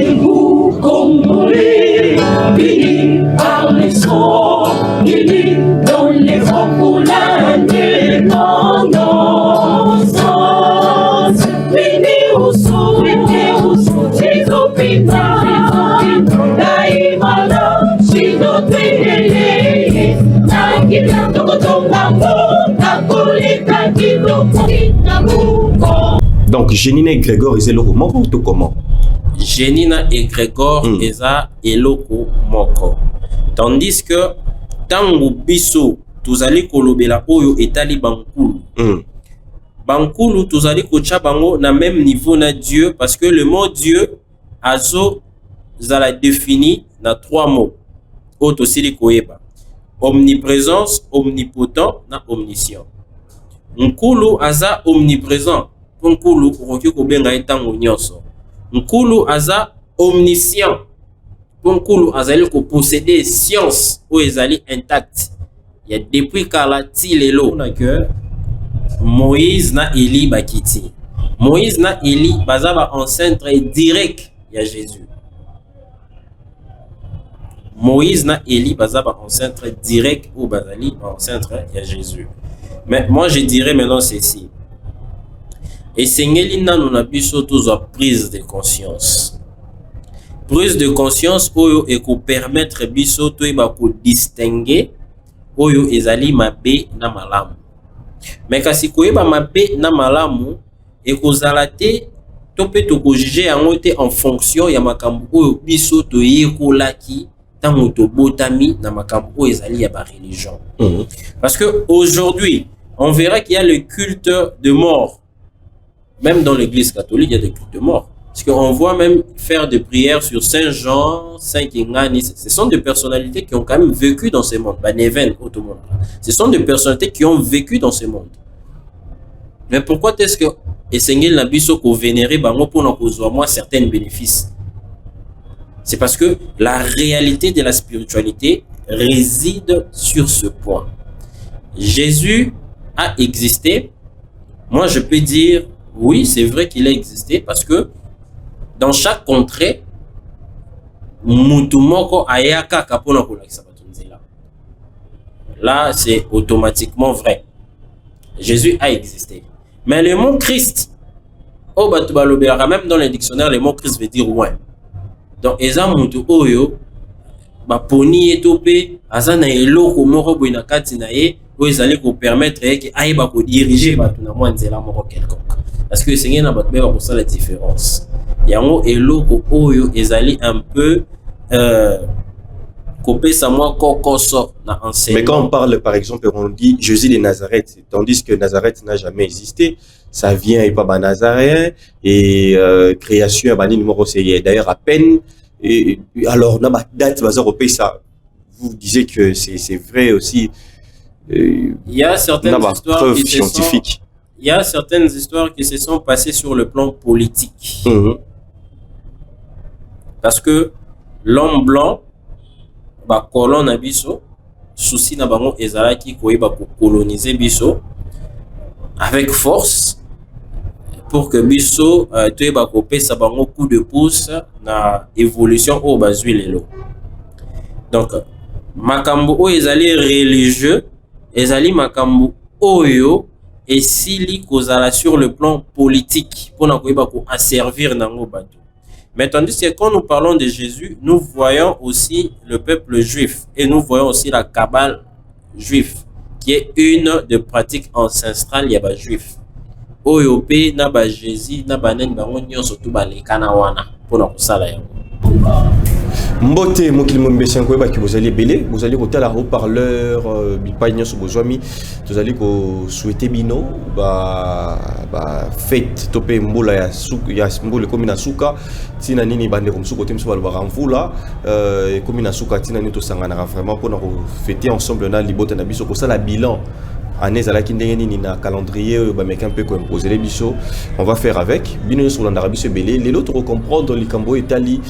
Debout comme Moïse, béni par les sons, béni dans les vents pour l'indépendance. Béni au son, Jésus Pita, Daïmala, Chino Télé, Naïla, Tokotongambo, Nakolita, Kino, Nabuko. Donc, Génina et Grégor, ils étaient comment ou comment? Génina et Grégor, eza eloko moko. Tandis que tango biso tozali kolobela oyo etali bankulu. Bankulu tozali kocha bango na même niveau na Dieu parce que le mot Dieu azo zala défini na 3 mots. Oto sili koyeba. Omniprésence, omnipotent na omniscient. Nkulu aza omniprésent. Nkulu ukoki kobenga etango nyonso. Nkulu aza omniscient. Nkulu azali ko posséder science ou ezali intact. Il y a depuis kala ti lelo na que Moïse na Élie bakiti. Moïse na Élie bazaba ancêtre direct ya Jésus. Moïse na Élie bazaba ancêtre direct ou bazali ancêtre ya Jésus. Mais moi je dirais maintenant ceci. Et Seigneur nanu na biso tozwa prise de conscience. Prise de conscience oyo eko permettre biso toyeba ko distinguer oyo ezali mabe na malamu. Mais kasi koyeba mabe na malamu ekozala te to pe toko juger yango te en fonction ya makambo oyo biso toyekolaki tango tobotami na makambo oyo ezali ya ba religion. Parce que aujourd'hui, on verra qu'il y a le culte de mort. Même dans l'église catholique, il y a des cultes de mort. Parce qu'on voit même faire des prières sur Saint Jean, Saint Kingani. Ce sont des personnalités qui ont quand même vécu dans ce monde. Neven, ce sont des personnalités qui ont vécu dans ce monde. Mais pourquoi est-ce que Seigneur n'a pas qu'on vénérer pour moi certains bénéfices? C'est parce que la réalité de la spiritualité réside sur ce point. Jésus a existé. Moi, je peux dire, oui, c'est vrai qu'il a existé parce que dans chaque contrée, Mutumoko ayaka kapona kolakisa batunzela. Là, c'est automatiquement vrai. Jésus a existé. Mais le mot Christ, même dans les dictionnaires, le mot Christ veut dire loin. Donc, eza mutu oyo baponi etopé azana eloko moko boina kati na ye oyo ezali ko permettre que ayeba ko diriger batu na mwa nzela moko quelconque. Parce que Seigneur na batu ba ça la différence. Yango eloko oyo ezali un peu copé sa moi kokoso na enseignement. Mais quand on parle par exemple, on dit Jésus de Nazareth, tandis que Nazareth n'a jamais existé, ça vient et pas nazaréen et création bani numéro c'est d'ailleurs à peine et alors na date bazar au pays ça vous disiez que c'est vrai aussi. Il y a certaines histoires qui scientifiques. Il y a certaines histoires qui se sont passées sur le plan politique. Parce que l'homme blanc, ba colon na biso, souci na bango ezalaki koyeba ko coloniser biso avec force pour que biso toyeba ko pesa bango coup de pouce na évolution au bazui lelo. Donc makambo o ezali religieux, ezali makambo oyo esili kozala sur le plan politique pour na koyeba ko asservir nango bato. Mais tandis que quand nous parlons de Jésus, nous voyons aussi le peuple juif et nous voyons aussi la Kabbale juive, qui est une des pratiques ancestrales yaba juif. Oyope na ba Jésus na banen bango nyonso tu balekana wana pona kosala yango. Mbote mokili mombesi ko ba ki vous allez belé, vous allez côté la haut-parleur bipagnon so bozwami, vous allez ko souhaiter bino ba fête topé mbola ya suka ya mbole komina suka tina nini bande comme suko temso ba ramvula komina suka tina nito sangana vraiment pour nous fêter ensemble na libota na biso ko sala bilan année zalaki ndenge nini na calendrier ba meka un peu ko imposer les biso on va faire avec bino sur l'Arabie se belé les autres comprendre likambo etali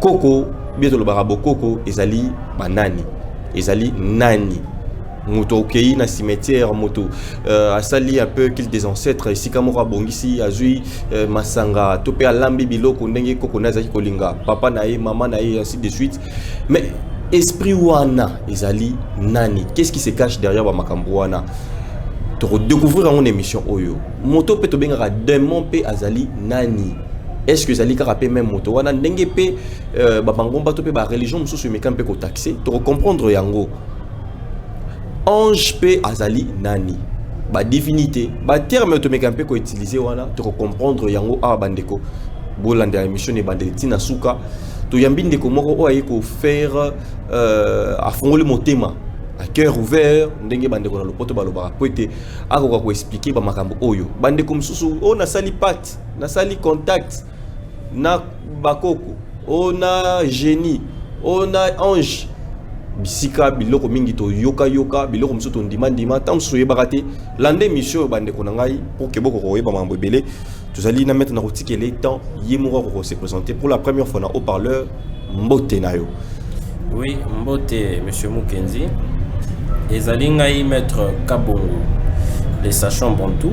Coco, bientôt le barabo Coco, ezali banani, ezali nani. moto okei na cimetière moto asali un peu qu'il des ancêtres ici kamora bongisi azui masanga topé alambi biloko ndenge koko nazaki kolinga papa na ye maman na ye ainsi de suite. Mais esprit wana ezali nani? Qu'est-ce qui se cache derrière ba makambo wana? To découvrir en émission oyo moto pe to bengaka démon pe azali nani? Est-ce que zali karape même moto wana ndenge pe ba bangomba to pe ba religion mususu mekampe ko taxer to comprendre yango? Ange pe azali nani? Ba divinité ba terme to mekampe ko utiliser wana to comprendre yango a bandeko bolanda émission e bandeli tina suka to yambi ndeko moko o aye ko faire afongoli motema à cœur ouvert ndenge bandeko na lopoto baloba po ete akoka ko expliquer ba makambo oyo bandeko mususu o na sali pat na sali contact na bakoko o na génie o na ange bisika biloko mingi to yoka biloko mususu to ndima tam soye bakate lande mission bandeko na ngai pour que boko ko yeba mambo belé tozali na mettre na rotike les temps yemoko ko se présenter pour la première fois na haut-parleur mbote na yo. Oui, mbote monsieur Mukenzi. Ezali ngai maître Kabongo les sachants bantou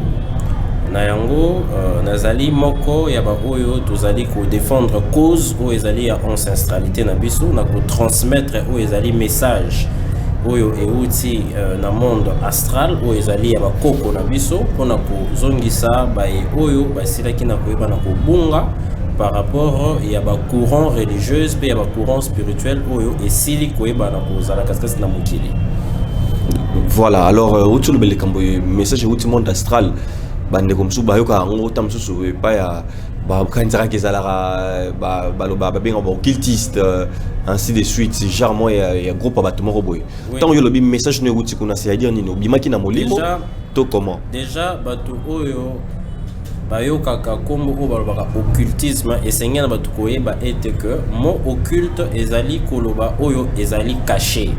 na yango nazali moko ya ba oyo tozali ko défendre cause o ezali ya ancestralité na biso na ko transmettre o ezali message oyo euti na monde astral o ezali ya ba koko na biso pona ko zongisa ba oyo basilaki na ko yeba na ko bunga par rapport ya ba courant religieuse pe ya ba courant spirituel oyo esili ko yeba na ko zala kaskasi na mokili. Voilà, alors autour le message outil monde astral bande comme ça bayoka ngo tam susu pa ya ba kanzara kezalara ba benga ba occultiste ainsi de suite genre moi ya groupe abattement roboy tant yo le message ne outil kuna c'est à dire nino bimaki na molimo to comment déjà batu oyo bayoka ka kombo o balobaka occultisme et sengena batu koyeba ete que mot occulte ezali koloba oyo ezali caché.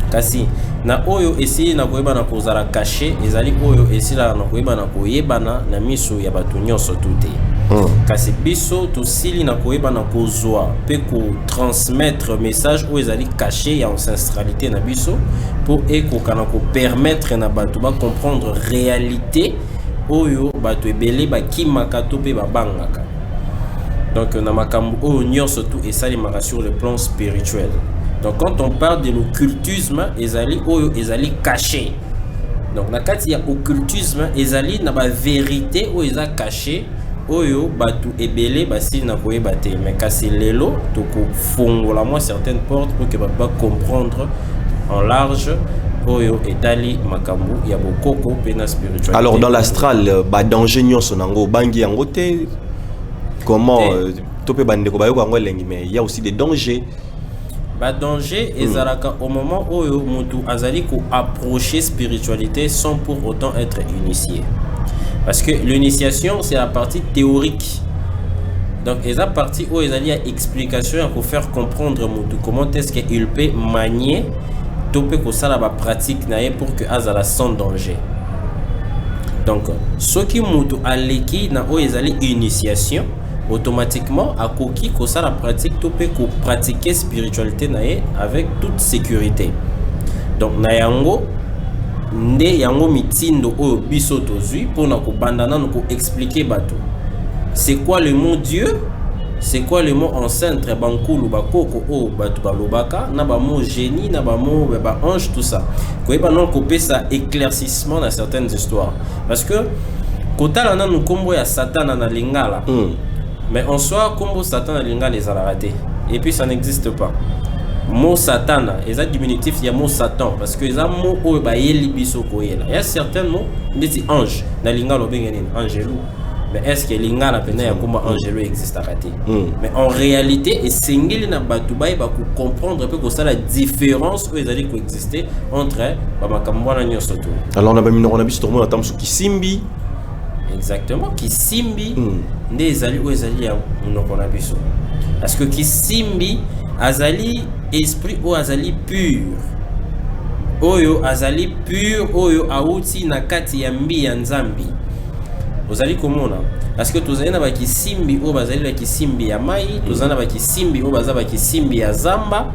Kasi na oyo esi na koyeba na kozala caché ezali oyo esi la na koyeba na koyebana na miso ya batu nyonso tuté. Kasi biso to sili na koyeba na kozwa pe ko transmettre message oyo ezali caché ya ancestralité na biso pour ekoka na ko permettre na batu ba comprendre réalité oyo batu ebele ba kimaka to pe babangaka. Donc na makambo oyo nyonso tout esali maka sur le plan spirituel. Donc quand on parle de l'occultisme, ezali oyo ezali caché. Donc na kati ya occultisme ezali na ba vérité oyo eza caché oyo batu ebele basi na koyeba te mais kasi lelo to ko fongola moi certaines portes pour que ba comprendre en large oyo etali makambo ya bokoko pena spirituel. Alors dans l'astral ba danger nyonso nango bangi yango te comment topé bandeko bayo yango lengi mais il y a aussi des dangers. Ba danger ezalaka au moment où mutu azali ko approcher spiritualité sans pour autant être initié. Parce que l'initiation c'est la partie théorique. Donc esa partie où ezali a explication pour faire comprendre mutu comment est-ce qu'il peut manier topé ko sala ba pratique naé pour que azala sans danger. Donc ce qui mutu aleki na o ezali initiation automatiquement à koki ko ça la pratique topé ko pratiquer spiritualité naé avec toute sécurité. Donc na yango nde yango mitindo o biso tozui pour na ko bandana ko expliquer bato. C'est quoi le mot Dieu? C'est quoi le mot ancêtre bankulu bakoko o bato balobaka na ba mot génie na ba mot ba ange tout ça. Ko eba non ko pesa éclaircissement dans certaines histoires parce que kotala na nous kombo ya Satan na lingala. Mais en soi, comme Satan a les raté. Et puis ça n'existe pas. Mot Satan, il y a diminutif, il y a mot Satan. Parce que il y a mot où il y a certains mots, il y a ange. Dans l'ingala, il y a angelo. Mais est-ce que l'ingala, il y a comment angelo existe à rater? Mais en réalité, et c'est ce qu'il va comprendre un peu que ça la différence où ils allaient coexister entre Bamakamwana et Nyosoto. Alors on a vu tout le monde qui simbi. Exactement, qui simbi des ali ou ezali ya monoko na biso. Parce que qui simbi azali esprit ou azali pur. Oyo azali pur oyo auti na kati ya mbi ya nzambi. Ozali komona parce que tozali na ba ki simbi o bazali la ki simbi ya mai, tozali na ba ki simbi o bazali ba ki simbi ya zamba.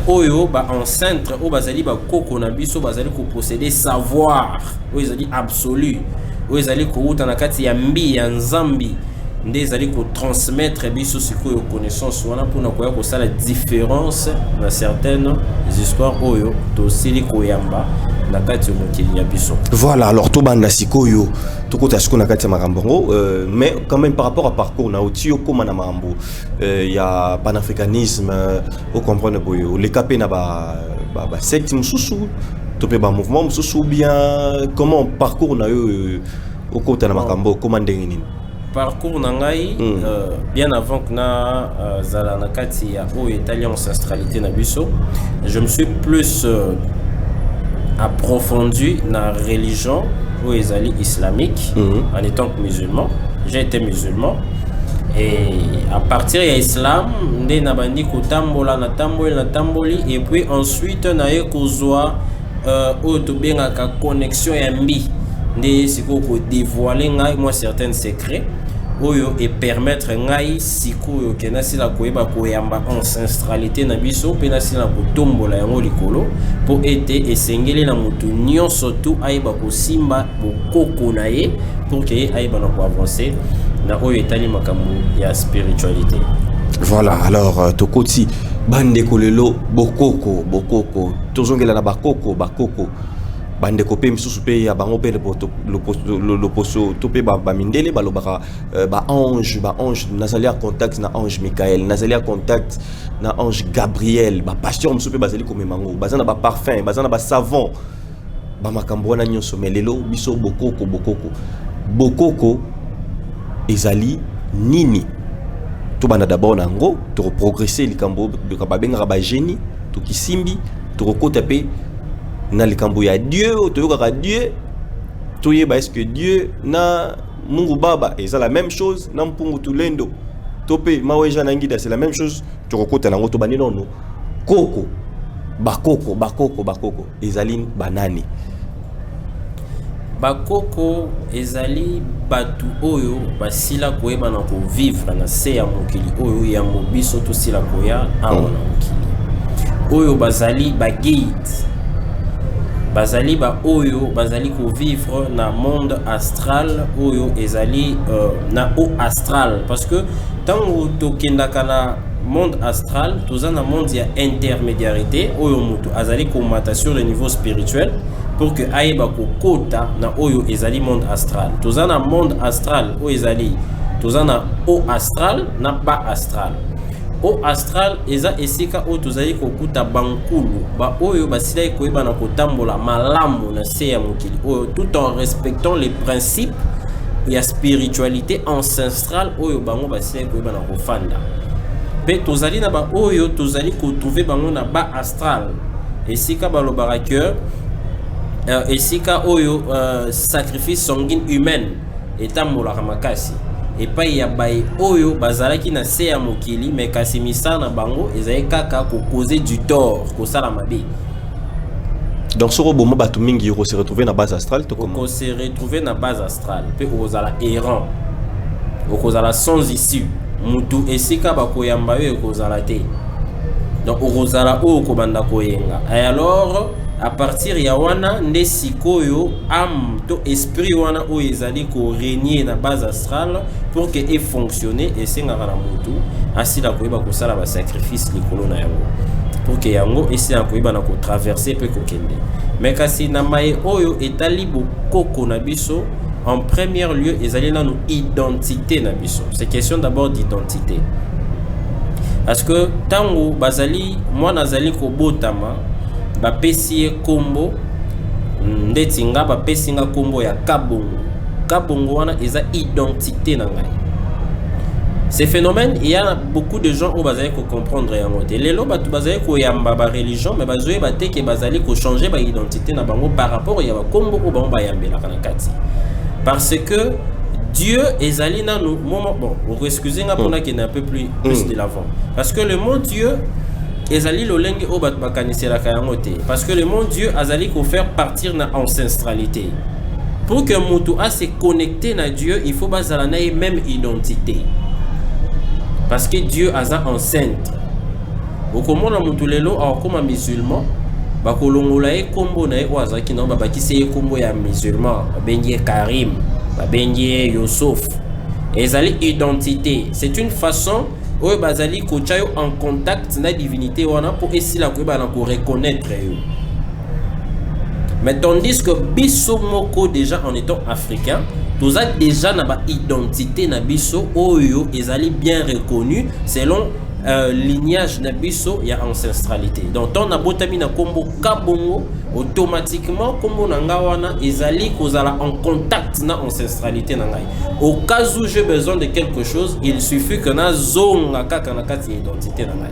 oyo ba ancêtre o bazali ba koko na biso bazali ko posséder savoir oyo ezali absolu oyo ezali ko uta na kati ya mbi ya nzambi nde ezali ko transmettre biso sikoyo connaissance wana mpona koya kosala différence na certaines histoires oyo tosili koyamba na kati ya mokili ya biso. Voilà, alors tobanda sikoyo tokota siko na kati ya makambo mais quand même par rapport à parcours na otio koma na mambo il y a panafricanisme au comprendre boyo les capé na ba secte mususu topé ba mouvement mususu bien comment parcours na yo au kota na makambo comment ndenge nini parcours nangai bien avant que na zala na kati ya o italien ancestralité na biso je me suis plus approfondi na religion ou ezali islamique en étant que musulman. J'ai été musulman et à partir de l'islam nde na bandi ko tambola na tamboli et puis ensuite na ye kozwa o to benga ka connexion ya mbi nde siko ko dévoiler ngai moi certains secrets oyo et permettre ngai sikoyo ke nasila koyeba koyamba ancestralité na biso pe nasila kotombola yango likolo po ete esengeli na mutu nyonso tu ayeba kosimba bokoko na ye pour ke ayeba na ko avancer na oyo etali makambo ya spiritualité. Voilà, alors tokoti bande kolelo bokoko tozongela na bakoko bande kopé misusu pe ya bango pe le poso to pe ba mindele balobaka ba ange nazali en contact na ange Michael nazali en contact na ange Gabriel ba pasteur misusu pe bazali komemango bazana ba parfum bazana ba savon ba makambo na nyonso melelo biso bokoko ezali nini to banda d'abord nango to progresser likambo ba benga ba génie to kisimbi to kokota pe na likambo ya Dieu toyoka Dieu toyeba est-ce que Dieu na Mungu Baba eza la même chose na mpungu tulendo topé maweja na ngida c'est la même chose tokokota nango to bani nono koko bakoko ezali banani bakoko ezali batu oyo basila koyeba na ko vivre na se ya mokili oyo ya mobiso to sila koya awa na mokili oyo bazali ba guide bazali ba oyo bazali ko vivre na monde astral oyo ezali na haut astral parce que tango tokendaka na monde astral toza na monde ya intermédiarité oyo mutu azali ko mata sur le niveau spirituel pour que ayeba ko kota na oyo ezali monde astral toza na monde astral oyo ezali toza na haut astral na bas astral. Au astral eza esika o tozali kokuta bankulu ba oyo basila koyeba na kotambola malamu na se ya mokili oyo tout en respectant les principes ya spiritualité ancestrale oyo bango basila koyeba na kofanda pe tozali na ba oyo tozali ko trouver bango na ba astral esika balobaka que esika oyo sacrifice sanguine humaine etambola makasi et pas ya bay oyo bazalaki na se ya mokili mais kasi misana bango ezali kaka ko causer du tort ko sala mabe. Donc ce robot batu mingi ko se retrouver na base astrale to comment ko se retrouver na base astrale pe ozala errant okozala sans issue mutu esika bakoyamba yo ekozala te donc okozala o ko banda koyenga et alors à partir ya wana nde sikoyo âme to esprit wana o ezali ko régner na base astrale pour que e fonctionner et sengaka na mutu asila koyeba kosala ba sacrifice likolo na yango pour que yango esila koyeba na ko traverser pe kokende mais kasi na maye oyo etali bokoko na biso en premier lieu ezali na no identité na biso c'est question d'abord d'identité parce que tango bazali moi nazali ko botama ba pesi kombo ndeti nga ba pesi nga kombo ya kabongo wana eza identité na ngai. Ces phénomènes il y a beaucoup de gens au bazali ko comprendre yango te lelo batu bazali ko yamba ba religion mais bazoye bate ke bazali ko changer ba identité na bango par rapport ya ba kombo o bango ba yambela kana kati parce que Dieu ezali na nous moment bon excusez nga pona qui n'est un peu plus de l'avant parce que le mot Dieu ezali lolenge o bat bakanisela kayango te parce que le mot Dieu azali ko faire partir na ancestralité pour que mutu a se connecter na Dieu il faut bazala na même identité parce que Dieu aza ancêtre okomona mutu lelo akoma musulman bakolongola ye kombo na ye oyo azalaki nango babakisi ye kombo ya musulman babengi ye Karim, babengi ye Youssouf. Ezali identité, c'est une façon oyo bazali kotia yo en contact na divinité wana po esila koyeba na ko reconnaître yo. Mais tandis que biso moko déjà en étant africain, tous a déjà na ba identité na biso oyo ezali bien reconnu selon lignage na biso ya ancestralité. Donc ton na botami na kombo kabongo automatiquement kombo na nga wana ezali kozala en contact na ancestralité na ngai. Au cas où j'ai besoin de quelque chose, il suffit que na zonga kaka na kati identité na ngai.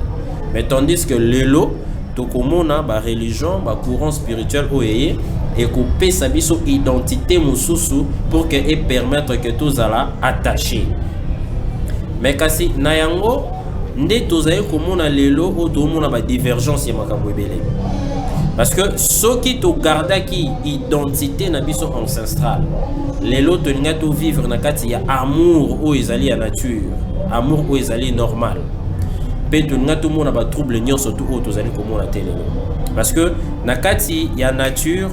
Mais tandis que lelo tokomona ba religion ba courant spirituel oyeye et couper sa biso identité mususu pour que et permettre que tous ala attaché. Mais kasi na yango nde tozali komona lelo o tomona ba divergence ya makambo ebele. Parce que soki to gardaki identité na biso ancestrale, lelo tolinga to vivre na kati ya amour o ezali ya nature, amour o ezali normal. Pe tolinga to mona ba trouble nyonso to o tozali komona te lelo. Parce que na kati ya nature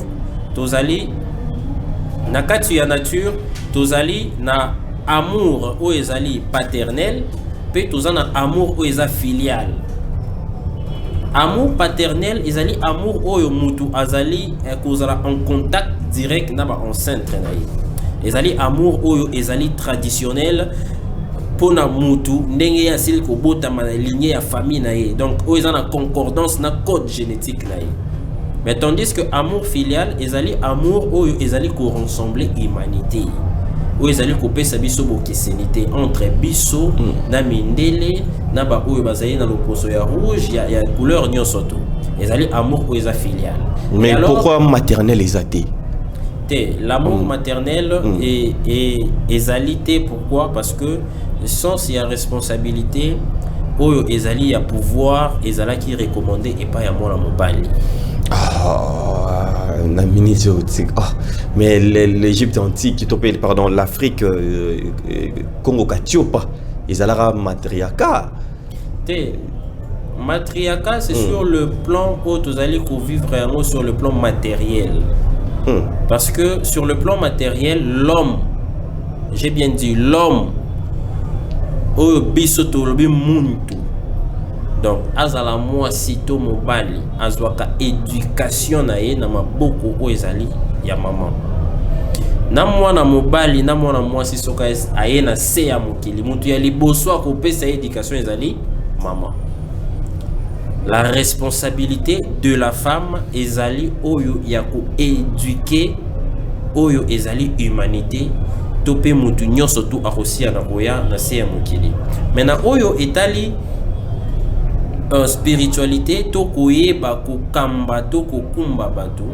tozali na kati ya nature tozali na amour o ezali paternel. Pe tozana amour ou eza filial. Amour paternel ezali amour oyo mutu azali kozala en contact direct na ba enceinte na ye. Ezali amour oyo ezali traditionnel pona mutu ndenge ya sili ko bota na lignée ya famille na ye. Donc oyo eza na concordance na code génétique na ye. Mais tandis que amour filial ezali amour oyo ezali ko ressembler humanité. Où ezali kopesa biso bokesenité entre biso na mindele na ba oyo bazali na loposo ya rouge ya couleur nyonso to ezali amour ou eza filial. Mais alors, pourquoi maternel ezate? L'amour maternel est ezalité. Pourquoi? Parce que sans y a responsabilité oyo ezali ya pouvoir ezala qui recommandé et pas ya mwana mobali. Mais l'Égypte antique, pardon, l'Afrique, Congo Katiopa, ils allaient matriarcat. Matriarcat, c'est sur le plan où vous allez vivre vraiment sur le plan matériel. Parce que sur le plan matériel, l'homme, j'ai bien dit l'homme, au bisoto, le muntu. Donc, azala mwasi to mobali azwaka éducation na ye na maboko o ezali ya maman. Na mwana mobali na mwana mwasi soka aye na se ya mokili mutu ya liboso akopesa éducation ezali maman. La responsabilité de la femme ezali oyo ya ko éduquer oyo ezali humanité to pe mutu nyonso tu akosia na koya na se ya mokili. Maintenant oyo etali spiritualité to koyeba ko kamba to ko kumba bato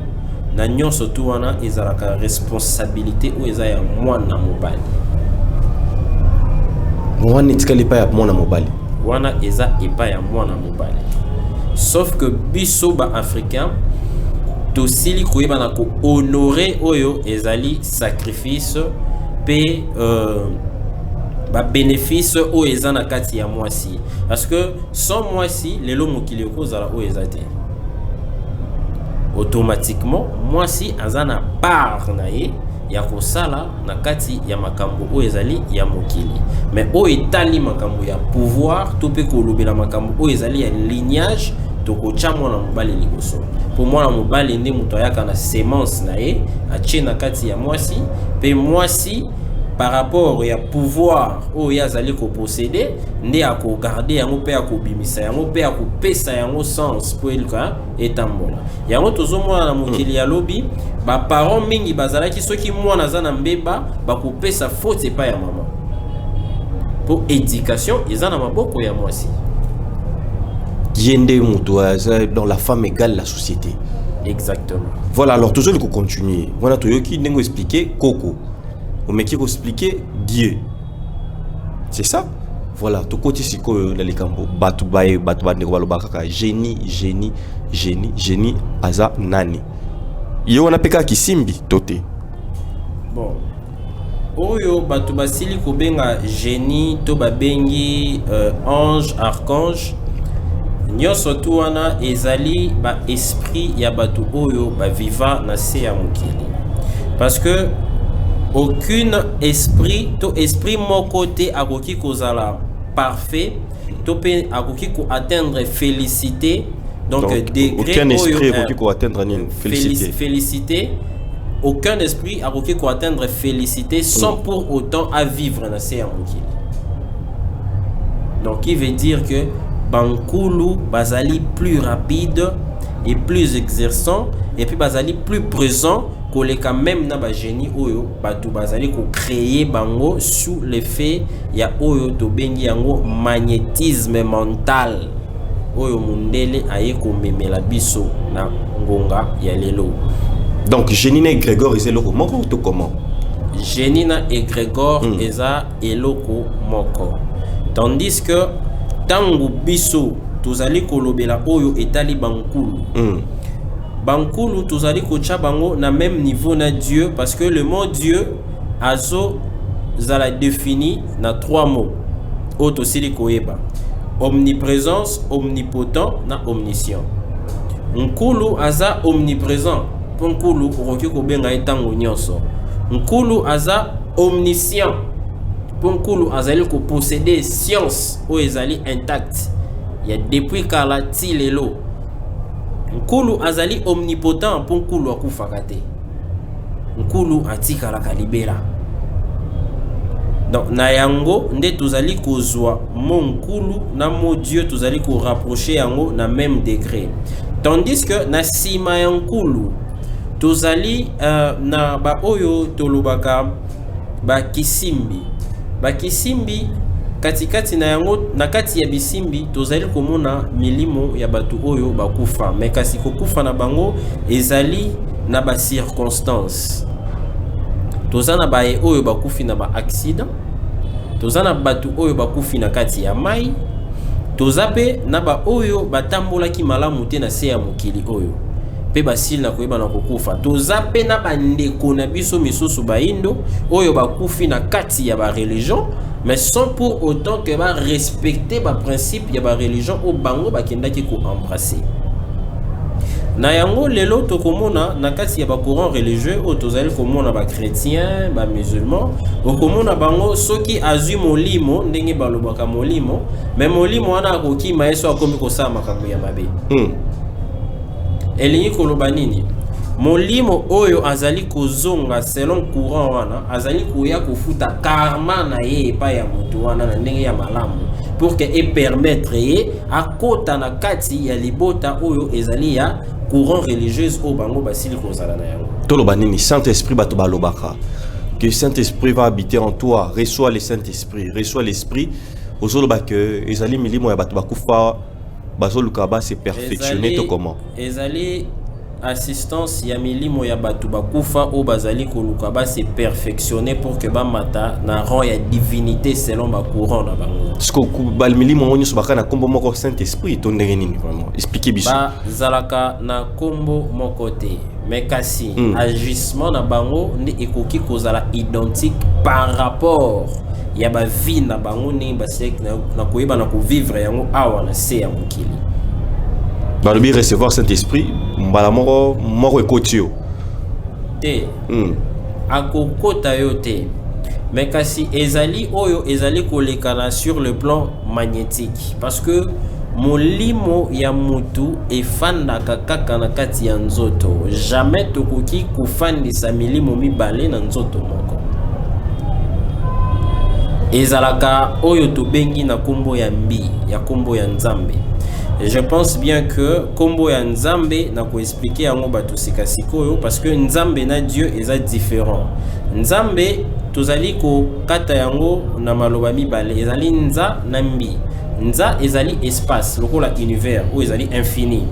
na nyonso tu wana ezalaka responsabilité ou eza ya mwana mobali. Mwana etikali pa ya mwana mobali. Wana eza epa ya mwana mobali. Sauf que biso ba africain to sili koyeba na ko honorer oyo ezali sacrifice pe ba bénéfice o eza na kati ya mwasi. Parce que sans mwasi lelo mokili okozala o ezate. Automatiquement mwasi azana part na ye ya kosala na kati ya makambo o ezali ya mokili. Mais o etali makambo ya pouvoir to pe kolobela makambo o ezali ya lignage to kocha mwana mobali liboso. Pour mwana mobali nde muto ayaka na semence na ye atie na kati ya mwasi pe mwasi par rapport ya pouvoir o yazali ko posséder nde ako garder yango pe ako bimisa yango pe ako pesa yango sens pour elka etambola yango tozomona na mokili ya lobi ba parents mingi bazalaki soki mwana za na mbeba bakopesa faute pa ya maman pour éducation eza na maboko ya mwasi yende muto dans la femme égale la société. Exactement. Voilà, alors toujours il faut continuer. Voilà toyoki nengo expliquer Coco. Mais qui expliquer Dieu. C'est ça. Voilà, tout côté c'est que dans les camps batu bae batu bande ko balobaka génie aza nani. Yo wana peka kisimbi toté. Bon. Oyo batu basili ko benga génie to babengi ange archange nyonso tu wana ezali ba esprit ya batu oyo ba viva na se ya mokili. Parce que aucune esprit moko te akoki kozala parfait, to pe akoki ko atteindre félicité. Donc degré aucun esprit akoki ko atteindre ni félicité. Aucun esprit akoki ko atteindre félicité sans pour autant à vivre na se ya mokili. Donc il veut dire que Bankulu bazali plus rapide et plus exerçant, et puis bazali plus présent que les quand même na ba génie oyo batu bazali ko créer bango sous l'effet ya oyo to bengi yango magnétisme mental oyo mundele aye ko memela biso na ngonga ya lelo. Donc Génina et Grégor ils eloko moko to comment? Génina et Grégor eza eloko moko. Tandis que tangu biso tozali kolobela oyo etali Bankulu. Bankulu tozali kocha bango na même niveau na Dieu, parce que le mot Dieu azo zala défini na 3 mots. Oto sili koyeba. Omniprésence, omnipotent na omniscient. Nkulu aza omniprésent. Nkulu okoki kobenga etango nyonso. Nkulu aza omniscient. Nkulu azali ko posséder science o ezali intact. Ya depuis kala ti lelo. Nkulu azali omnipotent pour Nkulu akufaka te. Nkulu atikala kalibera. Donc na yango nde tozali kozwa mon Nkulu na mo Dieu tozali ko rapprocher yango na même degré. Tandis que na sima ya Nkulu tozali na ba oyo tolobaka ba kisimbi. Ba kisimbi katikati na yango na kati ya bisimbi tozali komona milimo ya batu oyo bakufa, mais kasi kokufa na bango ezali na ba circonstances. Tozana ba oyo bakufi na ba accident, tozana batu oyo bakufi na kati ya mai, tozape na ba oyo batambola ki malamu te na se ya mokili oyo pe basil na koyeba na kokufa. Tozape na bandeko na biso misusu baindo oyo bakufi na kati ya ba religion, mais sans pour autant que va respecter ba principe ya ba religion au bango bakendaki ko embrasser. Na yango lelo tokomona na kati ya ba courant religieux o tozali komona ba chrétien, ba musulman, okomona bango soki azui molimo ndenge balobaka molimo, mais molimo wana akoki maeso akomi kosala makambo ya mabe. Elingi koloba nini? Molimo oyo azali kozonga selon courant wana azali koya kofuta karma na ye pa ya mutu wana na ndenge ya malamu pour que e permettre ye akota na kati ya libota oyo ezali ya courant religieuse o bango basili kozala na yango. Toloba nini Saint-Esprit bato balobaka que Saint-Esprit va habiter en toi, reçois le Saint-Esprit, reçois l'Esprit ozoloba que ezali milimo ya bato bakufa bazoluka ba se perfectionner to comment? Ezali assistance ya milimo ya batu bakufa o bazali koluka ba se perfectionner pour que ba mata na rang ya divinité selon ba courant na bango. Parce que bal milimo onyo so bakana kombo moko Saint-Esprit to ndenge nini vraiment? Expliquez biso. Ba zalaka na kombo moko te, mais kasi agissement na bango ndi ekoki kozala identique par rapport ya ba vie na bango ni ba sek na koyeba na ko vivre yango awa na se ya mokili. Balobi recevoir Saint-Esprit mbala moko ekotio te akokota yo te, mais kasi ezali oyo ezali kolekana sur le plan magnétique, parce que molimo ya mutu efandaka kaka na kati ya nzoto. Jamais tokoki kofandisa milimo mibale na nzoto moko. Ezalaka oyo tobengi na kombo ya mbi ya kombo ya Nzambe. Et je pense bien que kombo ya Nzambe na ko expliquer yango bato sikasikoyo, parce que Nzambe na Dieu eza différent. Nzambe tozali ko kata yango na maloba mibale, ezali nza na mbi. Nza ezali espace lokola univers ou ezali infini.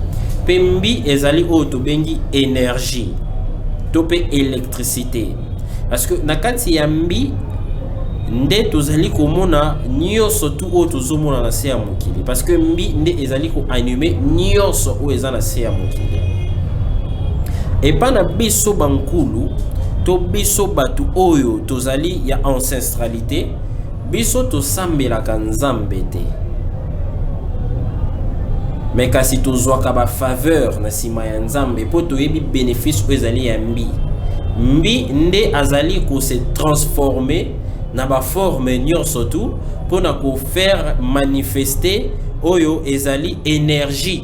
Pe mbi ezali oyo tobengi énergie to pe électricité, parce que na kati ya mbi nde tozali komona nyonso tu o tozomona na se ya mokili, parce que mbi nde ezali ko animer nyonso o eza na se ya mokili. Et pas na biso bankulu to biso batu oyo tozali ya ancestralité, biso tosambelaka Nzambe te. mais kasi tozwaka ba faveur na sima ya nzambe po toyebi bénéfice oyo ezali ya mbi. Mbi nde azali ko se transformer na ba forme nyonso tu pona ko faire manifester oyo ezali énergie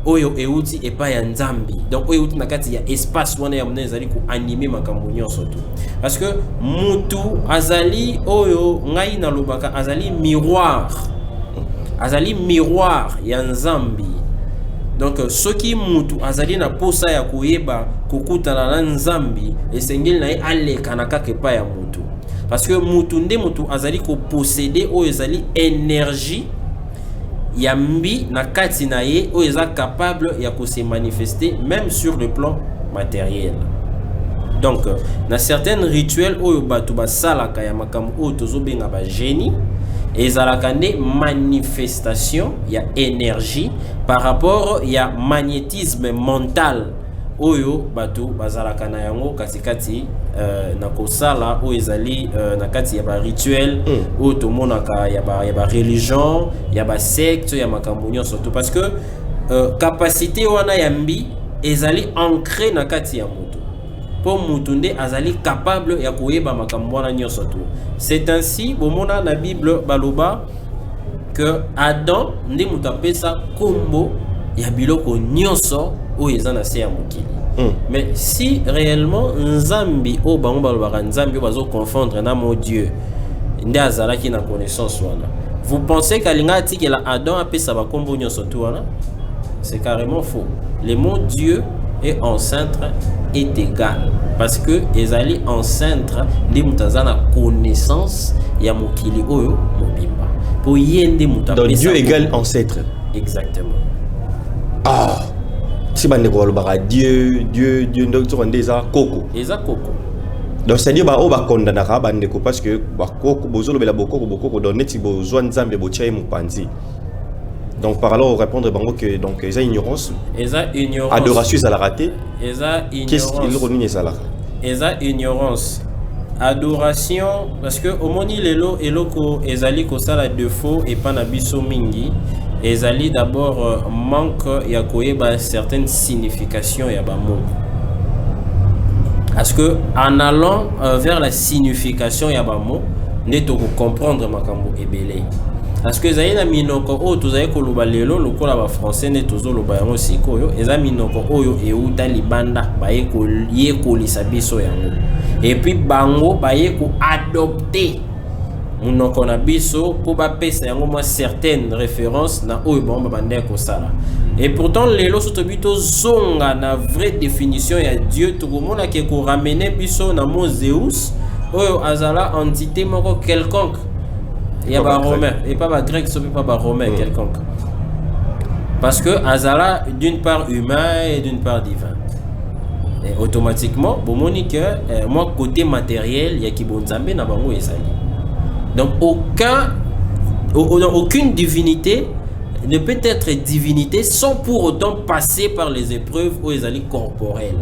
oyo euti epa ya nzambi. Donc oyo euti na kati ya espace wana ya mona ezali ko animer makambo nyonso tu. Parce que mutu azali oyo ngai na lobaka azali miroir. Azali miroir ya nzambi. Donc soki mutu azali na posa ya koyeba kokutana na nzambi esengeli na ye aleka na kaka epa ya mutu. Parce que mutu nde mutu azali ko posséder oyo ezali énergie ya mbi na kati na ye oyo eza capable ya ko se manifester même sur le plan matériel. Donc na certains rituels oyo batu basalaka ya makambo oyo tozobenga ba génie ezalaka nde manifestation ya énergie par rapport ya magnétisme mental oyo batu bazalaka na yango katikati na kosala oyo ezali na kati ya ba rituel oyo tomonaka ya ba religion ya ba secte ya makambo nyonso surtout parce que capacité wana ya mbi ezali ancré na kati ya mutu po mutu nde azali capable ya koyeba makambo wana nyonso tu. C'est ainsi bomona na Bible baloba que Adam nde mutu apesa kombo ya biloko nyonso oyo eza na se ya mokili. Mais si réellement nzambi o bango balobaka nzambi bazo confondre na mon Dieu nde azalaki na connaissance wana, vous pensez qu'alinga atikela Adam apesa bakombo nyonso tu wana? C'est carrément faux. Le mot Dieu et enceinte est égal parce que ezali enceinte ndi mutaza na connaissance ya mokili oyo mobimba po yende muta. Donc Dieu égale ancêtre. Exactement. Ah, si bande ko balobaka Dieu donc tu rendez ça koko. Eza koko. Donc c'est-à-dire ba o ba kondanaka bande ko parce que ba koko bozolo bela bokoko donc neti bozwa nzambe botia mupanzi. Donc par là, on répondre que donc ils ont ignorance. Adoration ça l'a raté. Qu'est-ce qu'il renie ça là? Ils ont ignorance. Adoration parce que au moni lelo eloko ezali ko sala défaut et pas na biso mingi. Ezali d'abord manque ya koyeba certaines significations ya ba mot. Parce que en allant vers la signification ya ba mot, neto ko comprendre makambo ebele. Parce que zaina minoko o tozaye koloba lelo lokola ba français ne tozoloba yango sikoyo eza minoko oyo euta libanda baye ko ye kolisa biso yango et puis bango baye ko adopter munoko na biso po ba pesa yango moi certaines références na oyo bomba bande ko sala. Et pourtant lelo soto bito zonga na vraie définition ya Dieu to komona ke ko ramener biso na mo Zeus oyo azala entité moko quelconque. Il y a pas romain et pas ba grec, sauf pas ba romain quelconque. Parce que Azala d'une part humain et d'une part divin. Et automatiquement, bon monique moi côté matériel, il y a qui bon nzambe na bango ezali. Donc aucune divinité ne peut être divinité sans pour autant passer par les épreuves ou ezali corporelles.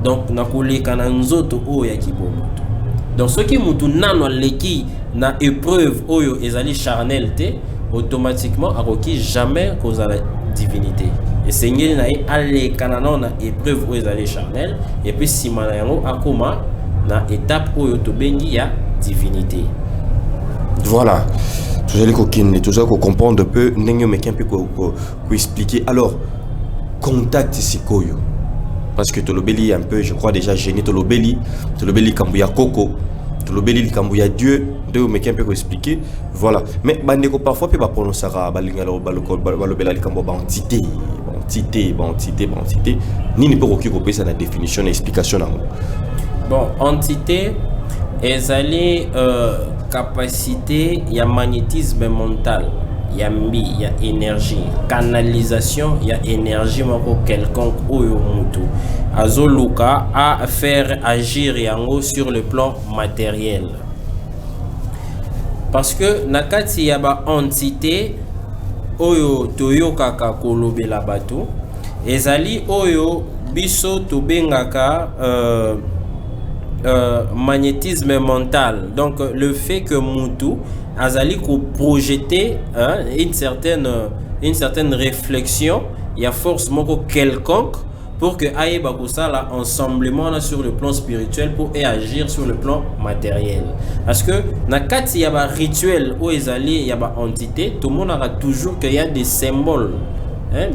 Donc na koleka na nzoto o ya ki bon. Donc ce qui mutu nano leki na épreuve oyo ezali charnel te automatiquement akoki jamais cause la divinité. Et seigneur na ale kanana na épreuve oyo ezali charnel et puis simana yango akoma na étape oyo to bengi ya divinité. Voilà. Tout allez coquine, tout ça qu'on comprendre un peu n'engue mais qu'un peu ko expliquer. Alors contact sikoyo. Parce que Tolobeli un peu, je crois déjà gêné Tolobeli Kambuya Koko, Tolobeli Kambuya Dieu, de me un peu expliquer. Voilà. Mais bandeko parfois peut pas prononcer balingalo balobela Kambo entité. Ni ne peut occuper ça la définition et explication là. Bon, entité ezali capacité ya magnétisme mental. Ya mbi, ya énergie, canalisation, ya énergie moko quelconque oyo mutu azoluka à faire agir yango sur le plan matériel. Parce que nakati ya ba entité oyo toyokaka kolobela bato ezali oyo biso tobengaka magnétisme mental. Donc le fait que Moutou azali ko projeter une certaine réflexion, il y a forcément quelconque pour que aille bakosala ensemblement là sur le plan spirituel pour agir sur le plan matériel. Parce que na kati ya ba rituel ou ezali ya ba entité, tout le monde aura toujours qu'il y a des symboles.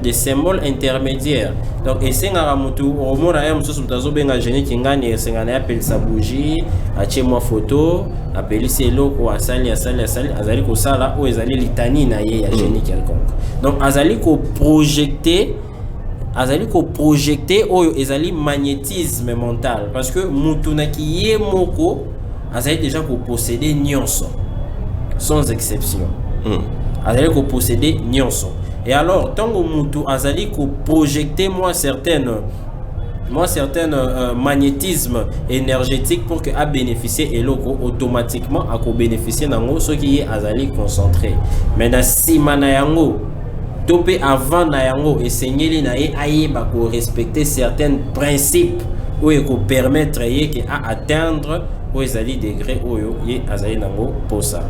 Des symboles intermédiaires. Donc, et c'est un mutu au monde à un sous tazo benga génie qui gagne et c'est un appel sa bougie, à chez moi photo, appelé c'est l'eau ou à sali, azali ko sala ou ezali litani na ye ya génie quelconque. Donc, azali ko projeter ou ezali magnétisme mental parce que mutu na ki ye moko azali déjà ko posséder nyonso sans exception. Azali ko posséder nyonso. Et alors, tant que Moutou azali ko projeter moi certaines magnétisme énergétique pour que a bénéficier et loko automatiquement a ko bénéficier nango ce qui est azali concentré. Mais na sima na yango topé avant na yango et seigneli na ye aye ba ko respecter certains principes ou e ko permettre ye que a atteindre ou ezali degré oyo ye azali nango pour ça.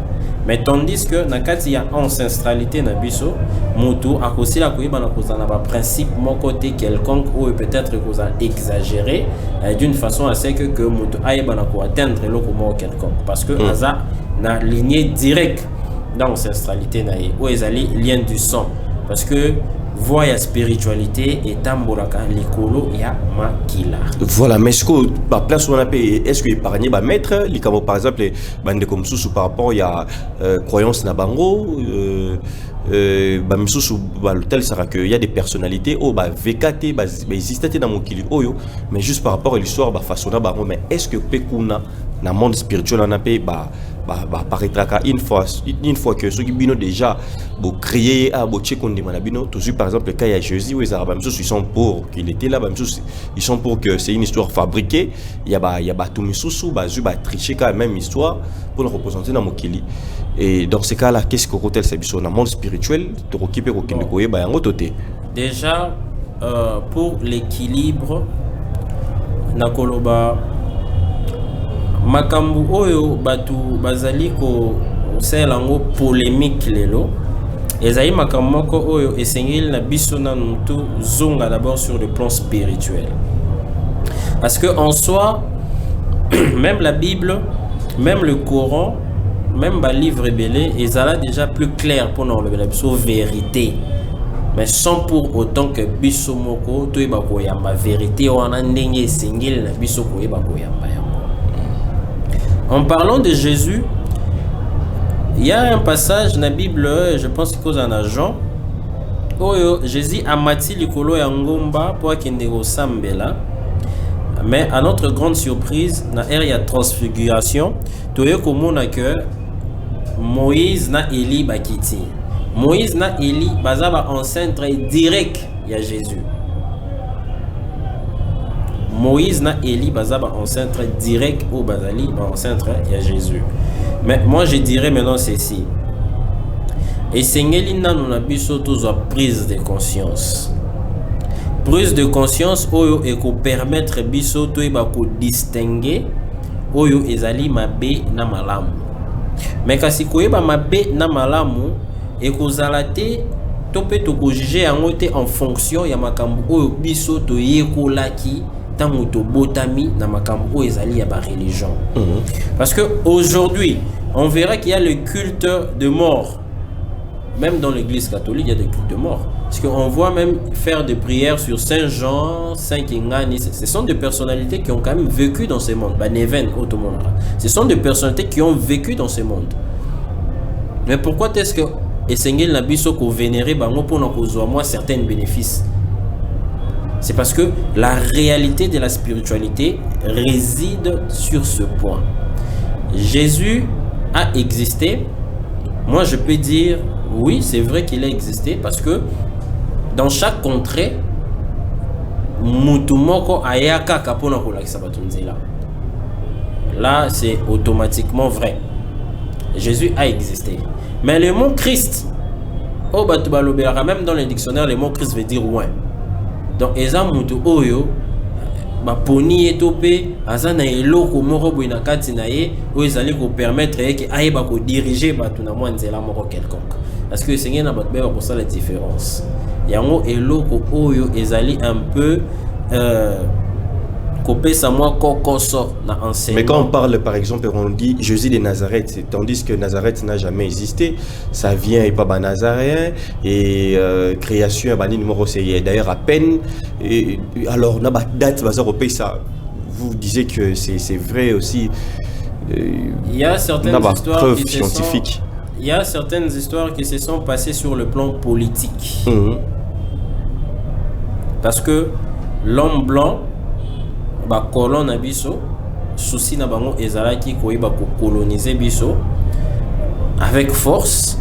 Mais tandis que na kati ya ancestralité na biso mutu akosila koyeba na kozana ba principe mon côté quelconque ou peut-être koza exagéré d'une façon à ce que mutu ayeba na ko atteindre loko mo quelconque parce que aza na lignée directe dans l'ancestralité na ye ou ezali lien du sang parce que voie ya spiritualité et tambolaka likolo ya makila. Voilà, mais est-ce que bah place on appelle est-ce que épargner bah mettre les comme par exemple bande comme sous par rapport il y a croyance na bango bah sous bah l'hôtel ça que il y a des personnalités oh bah VKT bah existait dans mon kili oyo mais juste par rapport à l'histoire bah façon na bango mais est-ce que pekuna na monde spirituel on appelle bah paraîtra une fois que ceux qui bino déjà pour créer à bocher qu'on demande à bino toujours par exemple le cas il y a Jésus où les arabes ils sont pour qu'il était là ils sont pour que c'est une histoire fabriquée il y a tout misusu bah tricher quand même histoire pour le représenter dans Mokili et dans ces cas là qu'est-ce que hôtel c'est biso dans monde spirituel de occuper au Kinde bah en côté déjà pour l'équilibre na koloba makambu oyo batu bazali ko selango polémique lelo ezali makambu moko oyo esengeli na biso na mutu zonga d'abord sur le plan spirituel parce que en soi même la Bible même le Coran même ba livre rebelle ezala déjà plus clair pour nous la biso vérité mais sans pour autant que biso moko to yeba ko yamba vérité wana ndenge esengeli na biso ko yeba ko yamba. En parlant de Jésus, il y a un passage dans la Bible, je pense qu'il cause un agent, où Jésus a mati likolo ya ngomba pour akende ko sambela. Mais à notre grande surprise, dans l'ère de transfiguration, toye komona que Moïse na Élie bakiti. Moïse na Élie bazaba enceinte direct ya Jésus. Moïse na Élie bazaba enceinte direct au bazali enceinte il y a Jésus. Mais moi je dirais maintenant ceci. Et sengeli na nous na biso tous a prise de conscience. Prise de conscience oyo e ko permettre biso to ba ko distinguer oyo ezali mabe na malamu. Mais kasi ko yeba mabe na malamu e ko zalate to pe to ko juger yango te en fonction ya makambu oyo biso to yekolaki botami na makambo ezali ya ba religion. Parce que aujourd'hui, on verra qu'il y a le culte de mort. Même dans l'église catholique, il y a des cultes de mort. Parce qu'on voit même faire des prières sur Saint Jean, Saint Kingani. Ce sont des personnalités qui ont quand même vécu dans ce monde. Neven, ce sont des personnalités qui ont vécu dans ce monde. Mais pourquoi est-ce que Esengel na biso ko vénérer bango pour nous moi certains bénéfices? C'est parce que la réalité de la spiritualité réside sur ce point. Jésus a existé. Moi, je peux dire, oui, c'est vrai qu'il a existé parce que dans chaque contrée, mutumoko ayaka kapona kolakisa batunzela. Là, c'est automatiquement vrai. Jésus a existé. Mais le mot Christ, même dans le dictionnaire, le mot Christ veut dire loin. Donc, Eza Mutu Oyo, ba poni etopé azana eloko moko boina kati na ye o ezali ko permettre que ayeba ko diriger batu na mwanzela moko quelconque parce que seigneur na batu ba ko ça la différence yango eloko oyo ezali un peu mais quand on parle par exemple on dit Jésus de Nazareth tandis que Nazareth n'a jamais existé, ça vient et pas nazaréen et création bani numéro c'est d'ailleurs à peine et alors na date bazar au pays ça vous disiez que c'est vrai aussi il y a certaines histoires scientifiques. Il y a certaines histoires qui se sont passées sur le plan politique. Parce que l'homme blanc ba colon na biso souci na bango ezalaki koyeba ko coloniser biso avec force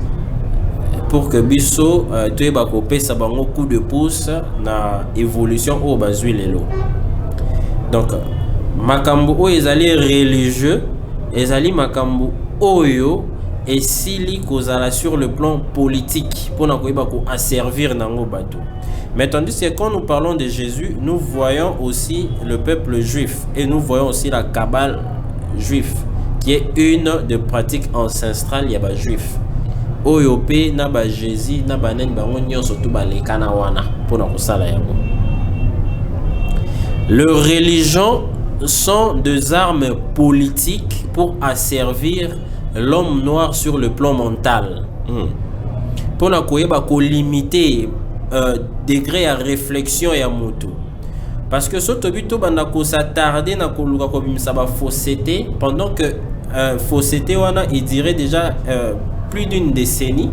pour que biso toyeba ko pesa bango coup de pouce na évolution au bazui lelo. Donc makambo o ezali religieux ezali makambo oyo esili kozala sur le plan politique pour na koyeba ko asservir nango bato. Mais tandis que quand nous parlons de Jésus, nous voyons aussi le peuple juif et nous voyons aussi la Kabbale juif qui est une des pratiques ancestrales yaba juif. Oyope na ba Jésus na ba nen bango nyonso to ba lekana wana pona kosala yango. Leurs religions sont des armes politiques pour asservir l'homme noir sur le plan mental. Pona koyeba ko limiter degré à réflexion et à moto parce que ce tobito banda ko s'attarder na ko luka ko bimisa ba fausseté pendant que fausseté wana il dirait déjà plus d'une décennie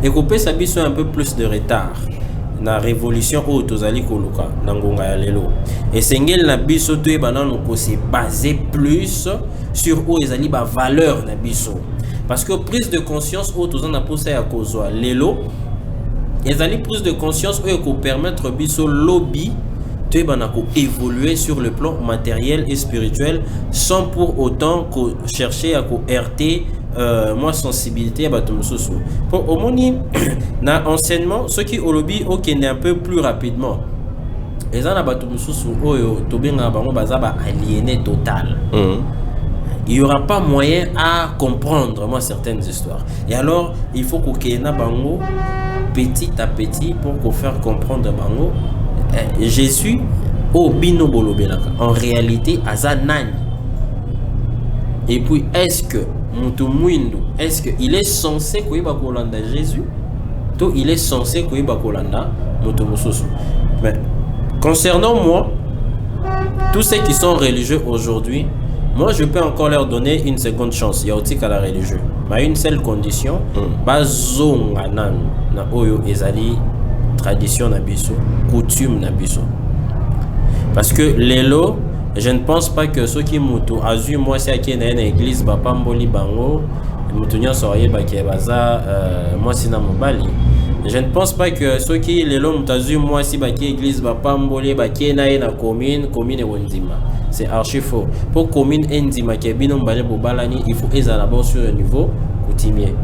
et ko pesa biso un peu plus de retard na révolution o tozali ko luka na ngonga ya lelo et sengel na biso to ebana no ko se baser plus sur o ezali ba valeur na biso parce que prise de conscience o tozana posa ya kozwa lelo ezali prise de conscience oyo ko permettre biso lobby te banako évoluer sur le plan matériel et spirituel sans pour autant ko chercher à ko RT moi sensibilité à bato mususu pour omoni na enseignement ce qui au lobby okende un peu plus rapidement ezana bato mususu oyo to benga bango bazaba aliéné total. Il n'y aura pas moyen à comprendre moi certaines histoires et alors il faut qu'on kena bango petit à petit pour qu'on faire comprendre bango Jésus au bino bolobelaka en réalité azanani et puis est-ce que mutu mwindu est-ce que il est censé koyeba kolanda Jésus to il est censé koyeba kolanda mutu mususu. Mais concernant moi tous ceux qui sont religieux aujourd'hui moi je peux encore leur donner une seconde chance il y a aussi qu'à la religieux mais une seule condition bazonga nanu na oyo ezali tradition na biso coutume na biso parce que lelo je ne pense pas que ceux qui mutu azu moi c'est qui na église ba pamboli bango mutu nyonso ayeba ke baza moi sina mobali. Je ne pense pas que ceux qui lelo mutazu moi si ba ki église ba pamboli ba ki na commune et wondima c'est archi faux. Pour commune endima ke bino mbale bobalani il faut ezala d'abord sur le niveau coutumier.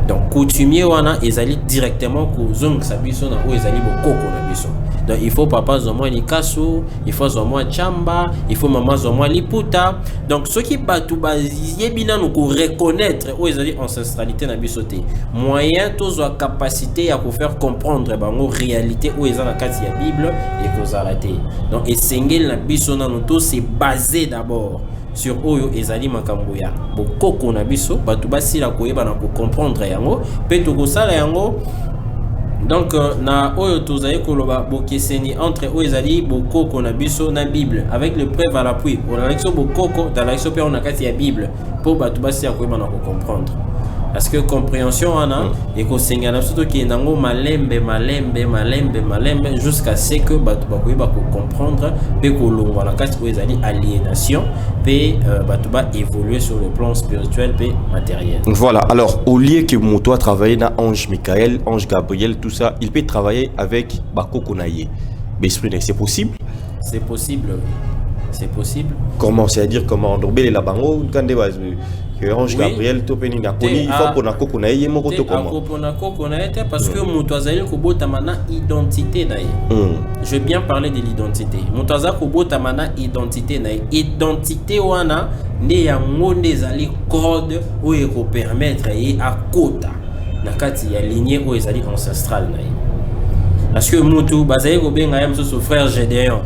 Donc coutumier wana ezali directement ko zong sabiso na o ezali bokoko na biso. Donc il faut papa zomwa likasu, il faut zomwa chamba, il faut maman zomwa liputa. Donc ceux qui batu baziyebina nous ko reconnaître o ezali ancestralité na biso te. Moyen tozo capacité à ko faire comprendre bango réalité o ezala kati ya Bible et ko zalate. Donc esengel na biso na to c'est basé d'abord sur oyo ezali makambo ya bokoko na biso batu basila koyeba na ko comprendre yango pe to ko sala yango. Donc na oyo tozali koloba bokeseni entre oyo ezali bokoko na biso na Bible avec le preuve à l'appui on a l'exo bokoko dans l'exo pe on a kati ya Bible pour batu basila koyeba na ko comprendre parce que compréhension wana et ko sengana surtout ki nango malembe jusqu'à ce que batu bakoyeba ko comprendre pe ko longwa na kati oyo ezali aliénation pe batu ba évoluer sur le plan spirituel pe matériel. Voilà, alors au lieu que Mouto a travaillé dans Ange Michael, Ange Gabriel, tout ça, il peut travailler avec Bakoko Naye. Mais c'est possible? C'est possible. C'est possible. Comment? C'est-à-dire comment? Donc, la bango, que Ange Gabriel to peni na koni il faut pour na koko na yé moko to comment pour na koko na été parce que mutu azali kobota mana identité na ye. Je vais bien parler de l'identité. Mutu azali kobota mana identité na ye. Identité wana nde yango nde ezali code oyo ko permettre ye akota na kati ya lignée oyo ezali ancestrale na ye. Parce que mutu bazali ko benga ye mso frère Gédéon.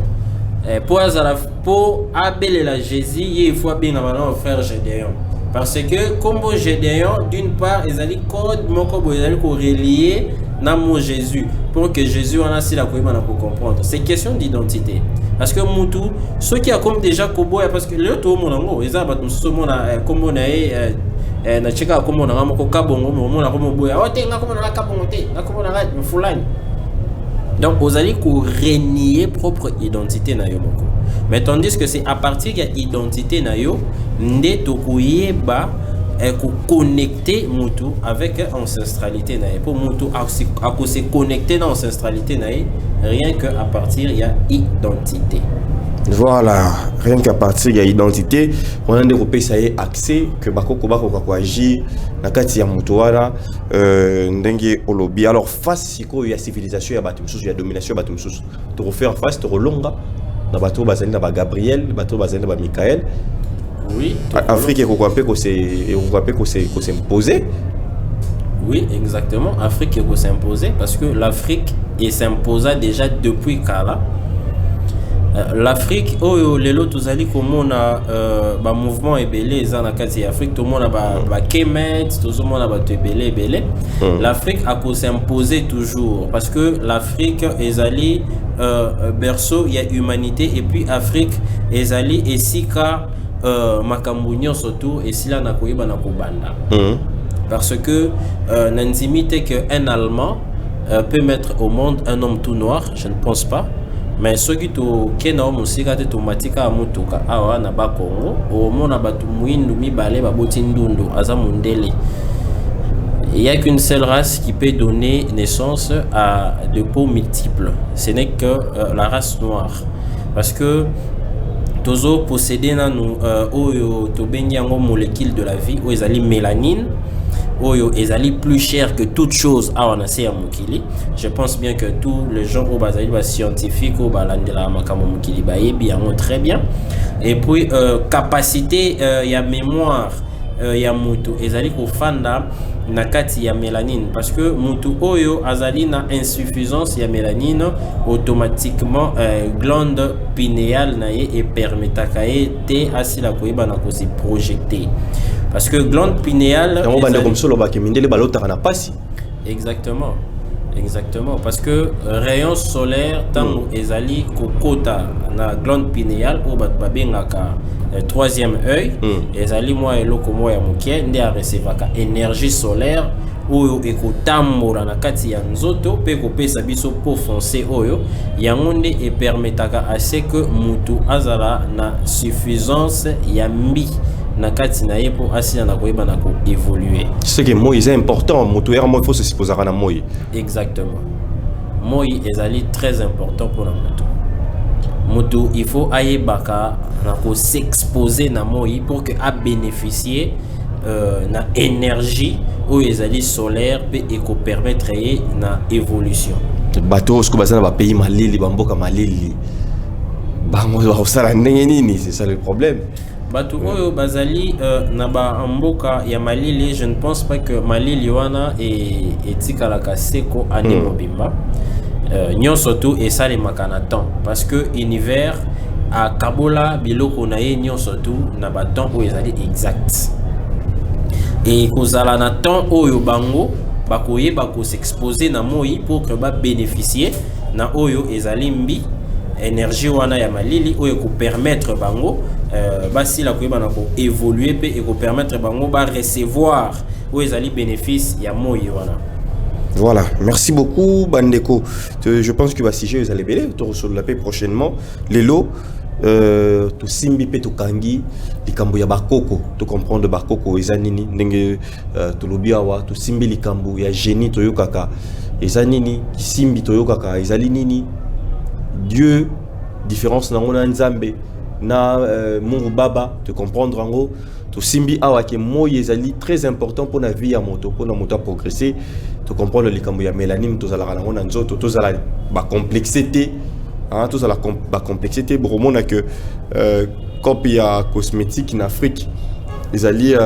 Pour abelela Jésus, il faut bien avoir frère Gédéon. Parce que comme Gédéon, d'une part, ils allaient code moko ils allaient relier namo Jésus pour que Jésus en a si la pour comprendre. C'est question d'identité. Parce que mutu, ceux qui a comme déjà kobo parce que le tout mon ngo, ils a battu ce mon comme on a na cheka comme on a moko kabongo, mon a comme boya. Oh te na comme on a kabongo te, na comme on a fulani. Donc, vous allez renier propre identité na yo moko. Mais tandis que c'est à partir de l'identité na yo, nde tokoye ba ko connecter mutu avec ancestralité na ye. Pour mutu à se connecter dans ancestralité na ye, rien que à partir de l'identité. Voilà, rien qu'à partir de l'identité, on a développé ça y accès que bakoko bakoko agir na kati ya mutu wana ndenge olobi. Alors face siko ya civilisation ya batu mususu ya domination ya batu mususu to refaire face to longa na batu bazali na ba Gabriel, batu bazali na ba Michael. Oui, Afrique ko kwape ko s'imposer. Oui, exactement, Afrique ko s'imposer parce que l'Afrique s'imposa déjà depuis Kala. L'Afrique, oh, lelo tozali komona ba mouvement ebele za na kati ya Afrique, tout le monde a ba Kemet, tout le monde a ba ebele. L'Afrique a ko s'imposer toujours parce que l'Afrique ezali berceau il y a humanité et puis Afrique ezali esika makambunyo surtout et sila na koyeba na kobanda. Parce que n'intimité que un Allemand peut mettre au monde un homme tout noir, je ne pense pas. Mais ceux qui to kena musika te tomatika amutuka awa na ba Congo o mona batu muindu mibale baboti ndundu aza mundele. Il n'y a qu'une seule race qui peut donner naissance à de peaux multiples. Ce n'est que la race noire. Parce que tozo posséder na nous oyo to bengi yango molécule de la vie o ezali mélanine. Oyo ezali plus cher que toute chose à wanase ya mukili. Je pense bien que tous les gens au bazali ba scientifiques au balandela makamo mukili ba yebi yango très bien. Et puis capacité ya mémoire ya mutu ezali ko fanda na kati ya mélanine parce que mutu oyo azali na insuffisance ya mélanine automatiquement glande pinéale na ye et permetaka ye te asila koyeba na ko se projeter. Parce que glande pinéale exactement, exactement, parce que rayon solaire tant ezali kokota na glande pinéale ou babengaka troisième œil ezali moi eloko mo ya mukie nde a recevaka énergie solaire oyo ekotambola na kati ya nzoto pe kopesa biso po foncé oyo yango nde e permetaka assez que mutu azala na suffisance ya mbi na kati na ye po asila na koyeba na ko évoluer. C'est que moi c'est important, mutu era moi il faut se supposer na moi. Exactement. Moi ezali très important pour la mutu. Mutu il faut ayebaka na ko s'exposer na moi pour que a bénéficier na énergie ou ezali solaire pe eko permettre na évolution. Bateau ce que bazana ba pays malili bamboka malili. Bango ba osala ndenge nini, c'est ça le problème. Batu oyo bazali na ba mboka ya malili, je ne pense pas que malili wana et tikalaka seko ane mobimba. Nyonso tu esale makana temps parce que univers a kabola biloko na ye nyonso tu na ba temps oyo ezali exact. Et kozala na temps oyo bango bakoye bako s'exposer na moi pour que ba bénéficier na oyo ezali mbi énergie wana ya malili oyo ko permettre bango basi la koyeba na ko évoluer pe et ko permettre bango ba recevoir oyo ezali bénéfice ya moi wana. Voilà, merci beaucoup Bandeko. Je pense que va siger vous allez belé to sur la paix prochainement. Lelo to simbi pe to kangi likambo ya bakoko to comprendre bakoko ezanini ndenge to lobiawa to simbi likambo ya génie to yokaka ezanini simbi to yokaka ezali nini Dieu différence na ngona nzambe na Mungu Baba te comprendre en gros to simbi awa ke moy ezali très important pour la vie à moto pour la moto progresser to comprendre le likambo ya mélanine to zala na ngona nzoto to zala ba complexité hein to zala ba complexité bromo na que copie ya cosmétique en Afrique ils allaient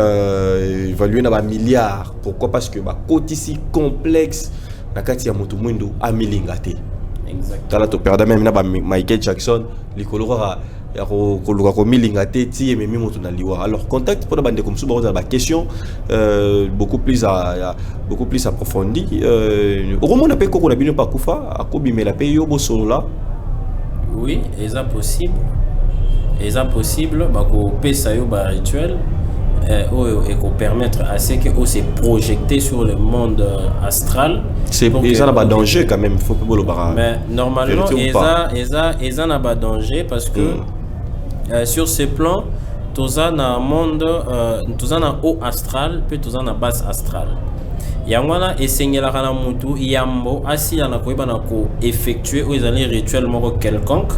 évaluer na ba milliards. Pourquoi? Parce que ba kotisi complexe na kati ya moto mwendo amilingate. Exactement. Tala to perda même na ba Michael Jackson likolora ya ko milingate ti et memi moto na liwa. Alors contact pour la bande comme ça ba question beaucoup plus approfondie. Au moment na pe ko na bino pa kufa akobimela pe yo bo solo là. Oui, c'est possible. C'est possible ba ko pesa yo ba rituel et qu'on permettre à ce que se projeter sur le monde astral. C'est ça n'a pas danger quand même, faut pas le barrer. Mais normalement, ça n'a pas danger parce que sur ce plan, tout ça dans monde, tout ça dans haut astral, puis tout ça dans basse astral. Yangwana esengela kana mutu yambo asi na koyeba na ko effectuer ou ezali rituel moko quelconque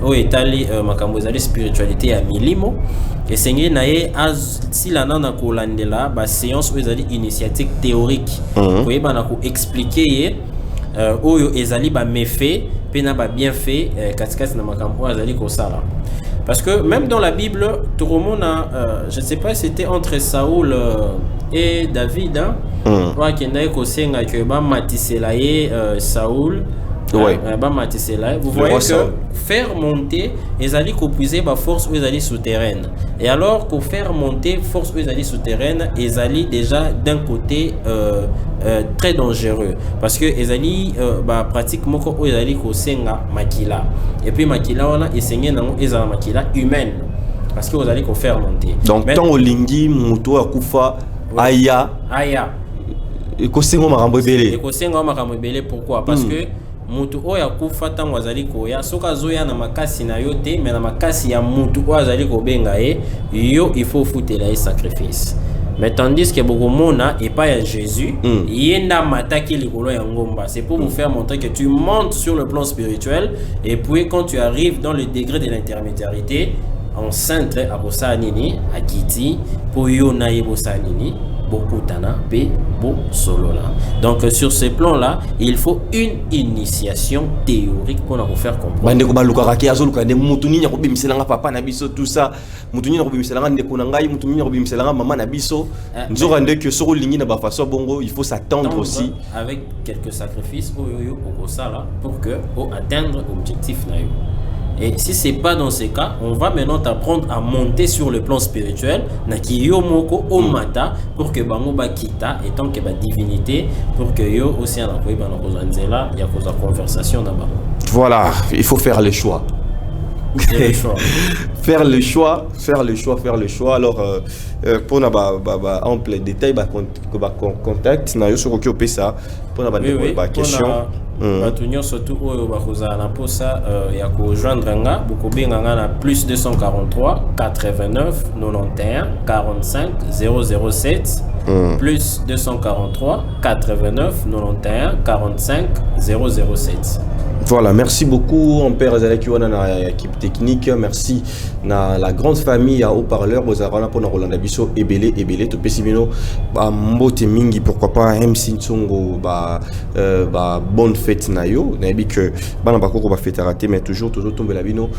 ou etali makambo ezali spiritualité ya milimo esengeli na ye asila na ko landela ba séance ou ezali initiatique théorique koyeba na ko expliquer ye oyo ezali ba méfait pe na ba bienfait katikati na makambo ezali ko sala. Parce que même dans la Bible, tout le monde a, je ne sais pas si c'était entre Saoul et David, hein, Saoul, vous voyez que faire monter les alliés qu'opposer la force aux alliés souterraines. Et alors qu'au faire monter force aux alliés souterraines, les alliés déjà d'un côté très dangereux parce que les alliés pratiquement aux alliés qu'au senga makila et puis makila on a essayé non les makila humaine parce que aux alliés qu'on faire monter. Donc tant au lingi moto akufa aya et ko sengo makambo belé. Et ko sengo makambo belé pourquoi? Parce que mutu oya kufa tango azali koya soka zoya na makasi na yo te mais na makasi ya mutu oya azali kobenga yo il faut foutre les sacrifices. Mais tandis que beaucoup mona et pas à Jésus yenda mataki likolo ya ngomba, c'est pour vous faire montrer que tu montes sur le plan spirituel et puis quand tu arrives dans le degré de l'intermédiarité en centre à bosanini à kiti pour yo na bosanini bokutana pe bo solo là. Donc sur ce plan là, il faut une initiation théorique pour nous faire comprendre. Bande ko baluka raki azoluka de mutuni nya ko bimiselanga papa na biso tout ça. Mutuni nya ko bimiselanga ndeko na ngai, mutuni nya ko bimiselanga maman na biso. Nzora ndeke soko lingi na ba façon bongo, il faut s'attendre aussi avec quelques sacrifices au ça là pour que atteindre objectif na yo. Et si c'est pas dans ces cas, on va maintenant t'apprendre à monter sur le plan spirituel, na kiyo moko o mata pour que bango ba kita et tant que ba divinité pour que yo aussi en akoyi ba na kozanzela ya koza conversation na ba. Voilà, il faut faire le choix. Faire le choix. Alors pour na ba ample détail ba contact na yo sur occupé ça pour na ba question. Batunyo surtout bakoza na posa ya ko joindre nga bokobenga nga na plus 243 89 91 45 007 plus 243 89 91 45 007. Voilà, merci beaucoup Ampère Azalaki wana na équipe technique, merci na la grande famille à haut-parleur bozarana pour na Rolanda biso ebele to pesibino ba mbote mingi pourquoi pas MC Tsongo bonne fête na yo na bi que bana bakoko ba fête raté mais toujours tomber la bino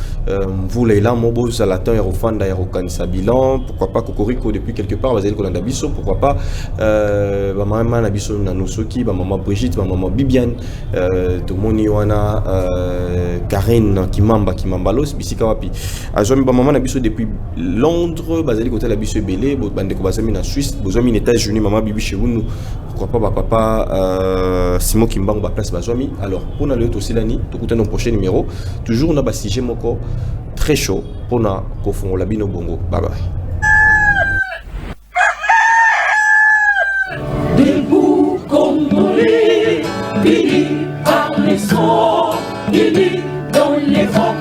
vous les là mobo salaton et fanda et kanisa bilan pourquoi pas Kokoriko depuis quelque part bazali Rolanda biso pourquoi pas ba maman na biso na nosoki ba maman Brigitte ba maman Bibiane to moni wana Karine Kimambalos bisika wapi azomi ba maman na biso depuis Londres bazali côté la biso belé bande ko bazami na Suisse bozomi na États-Unis maman bibi chez nous pourquoi pas papa Simon Kimbango ba place bazomi. Alors pour na le to silani to kuta no prochain numéro toujours na ba sujet moko très chaud pour na ko fongo la bino bongo. Bye bye. Debout comme Moulé, béni par les sons, béni dans les vents.